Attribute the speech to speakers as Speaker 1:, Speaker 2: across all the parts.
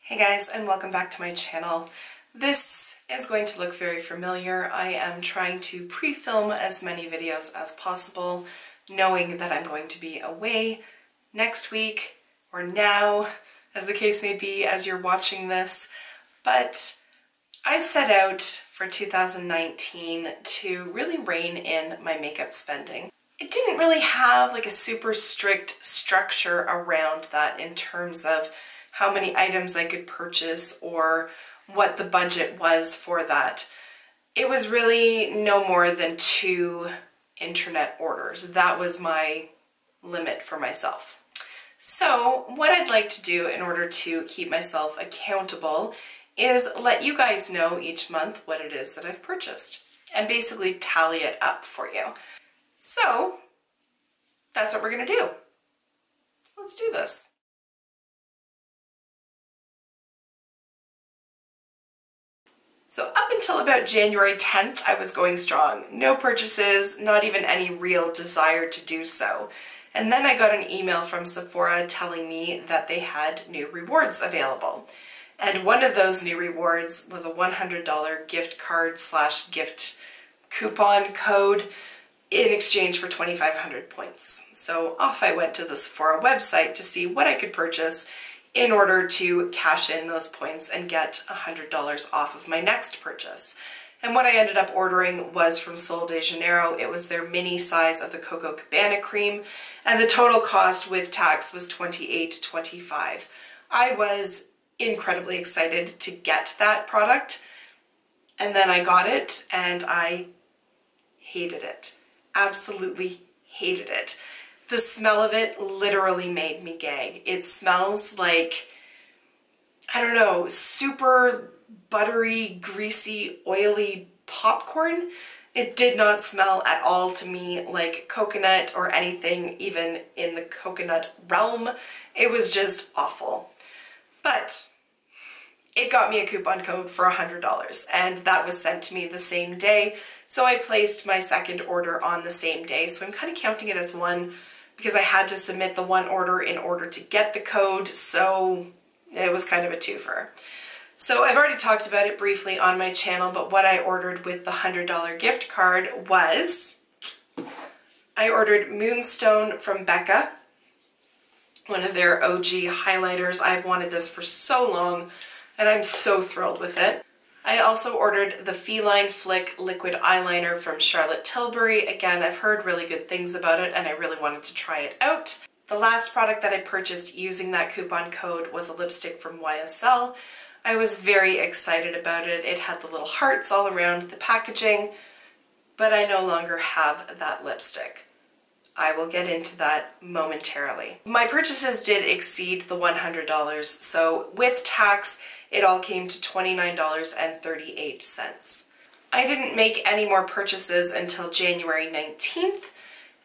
Speaker 1: Hey guys, and welcome back to my channel. This is going to look very familiar. I am trying to pre-film as many videos as possible, knowing that I'm going to be away next week, or now, as the case may be as you're watching this. But I set out for 2019 to really rein in my makeup spending. It didn't really have like a super strict structure around that in terms of how many items I could purchase or what the budget was for that. It was really no more than 2 internet orders. That was my limit for myself. So what I'd like to do in order to keep myself accountable is let you guys know each month what it is that I've purchased and basically tally it up for you. So that's what we're gonna do. Let's do this. So up until about January 10th, I was going strong. No purchases, not even any real desire to do so. And then I got an email from Sephora telling me that they had new rewards available. And one of those new rewards was a $100 gift card / gift coupon code in exchange for 2,500 points. So off I went to the Sephora website to see what I could purchase in order to cash in those points and get $100 off of my next purchase. And what I ended up ordering was from Sol de Janeiro. It was their mini size of the Coco Cabana cream, and the total cost with tax was $28.25. I was incredibly excited to get that product, and then I got it and I hated it. Absolutely hated it. The smell of it literally made me gag. It smells like, I don't know, super buttery, greasy, oily popcorn. It did not smell at all to me like coconut or anything even in the coconut realm. It was just awful. But it got me a coupon code for $100 and that was sent to me the same day. So I placed my second order on the same day. So I'm kind of counting it as one because I had to submit the one order in order to get the code, so it was kind of a twofer. So I've already talked about it briefly on my channel, but what I ordered with the $100 gift card was, I ordered Moonstone from Becca, one of their OG highlighters. I've wanted this for so long, and I'm so thrilled with it. I also ordered the Feline Flick liquid eyeliner from Charlotte Tilbury. Again, I've heard really good things about it and I really wanted to try it out. The last product that I purchased using that coupon code was a lipstick from YSL. I was very excited about it. It had the little hearts all around the packaging, but I no longer have that lipstick. I will get into that momentarily. My purchases did exceed the $100, so with tax, it all came to $29.38. I didn't make any more purchases until January 19th,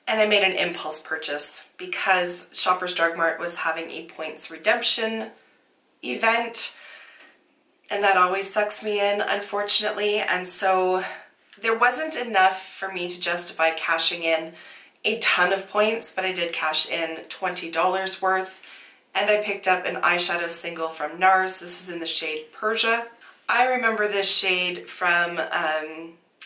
Speaker 1: and I made an impulse purchase because Shoppers Drug Mart was having a points redemption event, and that always sucks me in, unfortunately, and so there wasn't enough for me to justify cashing in a ton of points, but I did cash in $20 worth. And I picked up an eyeshadow single from NARS. This is in the shade Persia. I remember this shade from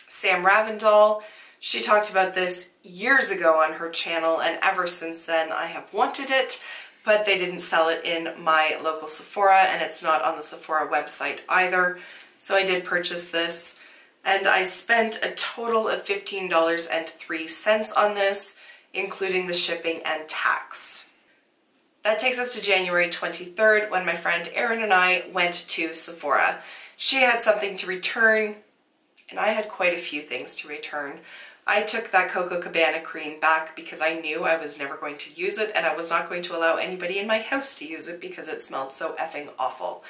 Speaker 1: Sam Ravindall. She talked about this years ago on her channel, and ever since then I have wanted it, but they didn't sell it in my local Sephora, and it's not on the Sephora website either. So I did purchase this, and I spent a total of $15.03 on this, including the shipping and tax. That takes us to January 23rd when my friend Erin and I went to Sephora. She had something to return, and I had quite a few things to return. I took that Coco Cabana cream back because I knew I was never going to use it, and I was not going to allow anybody in my house to use it because it smelled so effing awful.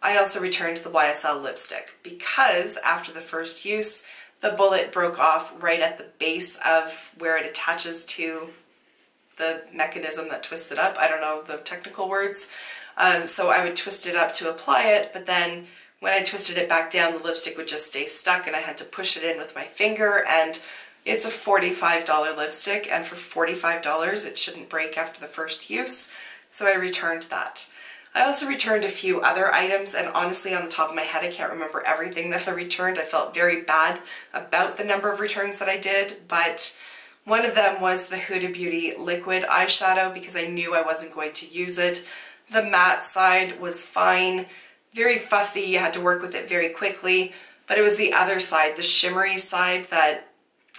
Speaker 1: I also returned the YSL lipstick because after the first use, the bullet broke off right at the base of where it attaches to the mechanism that twists it up. I don't know the technical words. So I would twist it up to apply it, but then when I twisted it back down, the lipstick would just stay stuck and I had to push it in with my finger, and it's a $45 lipstick, and for $45 it shouldn't break after the first use, so I returned that. I also returned a few other items, and honestly, on the top of my head, I can't remember everything that I returned. I felt very bad about the number of returns that I did, but one of them was the Huda Beauty liquid eyeshadow because I knew I wasn't going to use it. The matte side was fine, very fussy, you had to work with it very quickly, but it was the other side, the shimmery side, that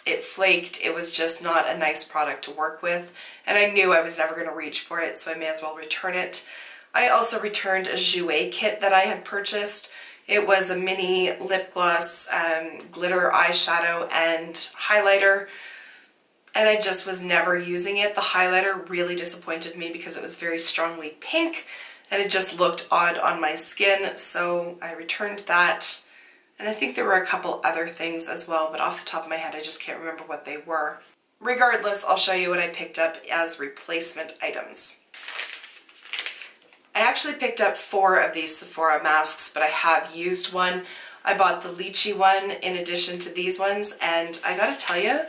Speaker 1: it flaked. It was just not a nice product to work with, and I knew I was never going to reach for it, so I may as well return it. I also returned a Jouer kit that I had purchased. It was a mini lip gloss, glitter eyeshadow and highlighter, and I just was never using it. The highlighter really disappointed me because it was very strongly pink and it just looked odd on my skin, so I returned that. And I think there were a couple other things as well, but off the top of my head I just can't remember what they were. Regardless, I'll show you what I picked up as replacement items. I actually picked up 4 of these Sephora masks, but I have used one. I bought the lychee one in addition to these ones, and I gotta tell you,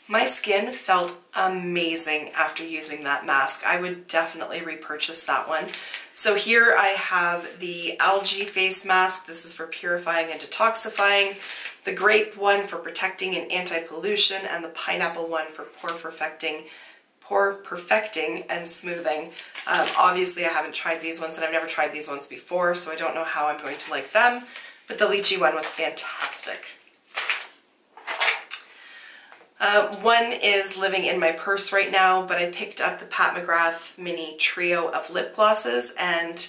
Speaker 1: my skin felt amazing after using that mask. I would definitely repurchase that one. So here I have the algae face mask. This is for purifying and detoxifying. The grape one for protecting and anti-pollution, and the pineapple one for pore perfecting and smoothing. Obviously I haven't tried these ones, and I've never tried these ones before, so I don't know how I'm going to like them, but the lychee one was fantastic. One is living in my purse right now, but I picked up the Pat McGrath mini trio of lip glosses, and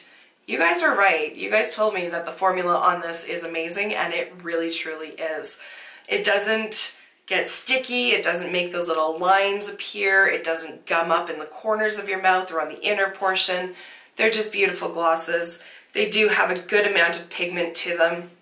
Speaker 1: you guys were right. You guys told me that the formula on this is amazing, and it really truly is. It doesn't get sticky, it doesn't make those little lines appear, it doesn't gum up in the corners of your mouth or on the inner portion. They're just beautiful glosses. They do have a good amount of pigment to them.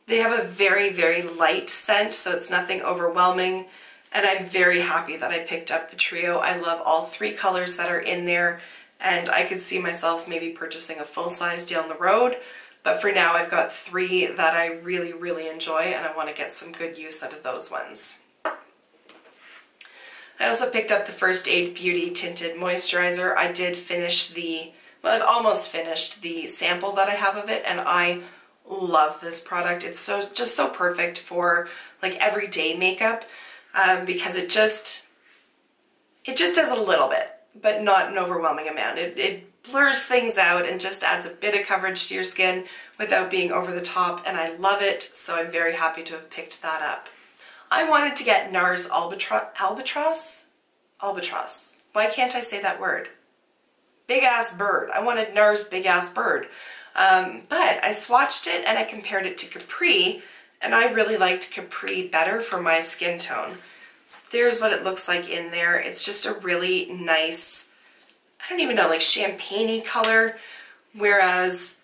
Speaker 1: They have a very, very light scent, so it's nothing overwhelming, and I'm very happy that I picked up the trio. I love all 3 colors that are in there, and I could see myself maybe purchasing a full size down the road, but for now I've got 3 that I really, really enjoy, and I want to get some good use out of those ones. I also picked up the First Aid Beauty Tinted Moisturizer. I did finish well, I've almost finished the sample that I have of it, and I love this product. It's just so perfect for like everyday makeup, because it just does a little bit, but not an overwhelming amount. It blurs things out and just adds a bit of coverage to your skin without being over the top, and I love it, so I'm very happy to have picked that up. I wanted to get NARS Albatross? Why can't I say that word? Big ass bird. I wanted NARS Big Ass Bird. But I swatched it and I compared it to Capri, and I really liked Capri better for my skin tone. So there's what it looks like in there. It's just a really nice, I don't even know, like champagne-y color, whereas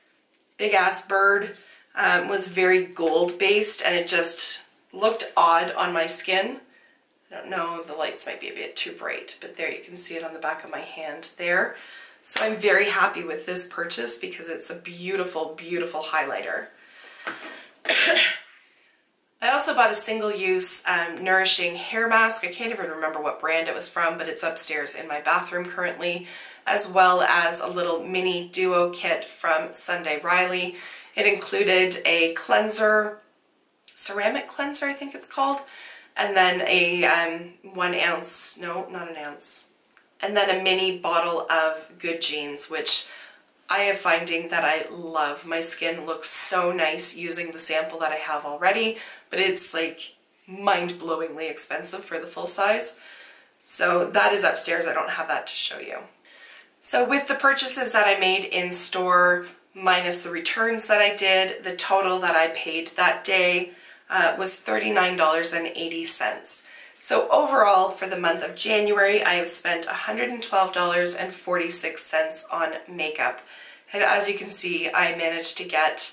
Speaker 1: Big Ass Bird was very gold based, and it just looked odd on my skin. I don't know, the lights might be a bit too bright, but there you can see it on the back of my hand there. So I'm very happy with this purchase because it's a beautiful, beautiful highlighter. I also bought a single-use nourishing hair mask. I can't even remember what brand it was from, but it's upstairs in my bathroom currently, as well as a little mini duo kit from Sunday Riley. It included a cleanser, ceramic cleanser I think it's called, and then a 1 ounce, no, not an ounce, and then a mini bottle of Good Genes, which I am finding that I love. My skin looks so nice using the sample that I have already, but it's like mind-blowingly expensive for the full size. So that is upstairs. I don't have that to show you. So with the purchases that I made in store, minus the returns that I did, the total that I paid that day was $39.80. So overall, for the month of January, I have spent $112.46 on makeup. And as you can see, I managed to get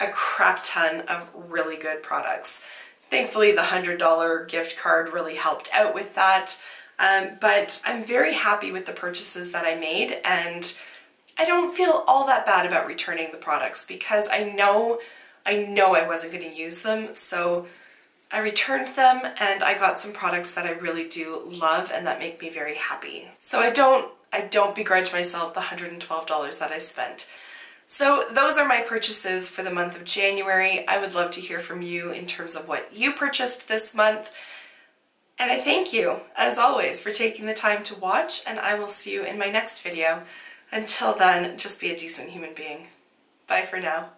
Speaker 1: a crap ton of really good products. Thankfully, the $100 gift card really helped out with that. But I'm very happy with the purchases that I made, and I don't feel all that bad about returning the products because I know I wasn't going to use them. So I returned them, and I got some products that I really do love and that make me very happy. So I don't I don't begrudge myself the $112 that I spent. So those are my purchases for the month of January. I would love to hear from you in terms of what you purchased this month. And I thank you, as always, for taking the time to watch, and I will see you in my next video. Until then, just be a decent human being. Bye for now.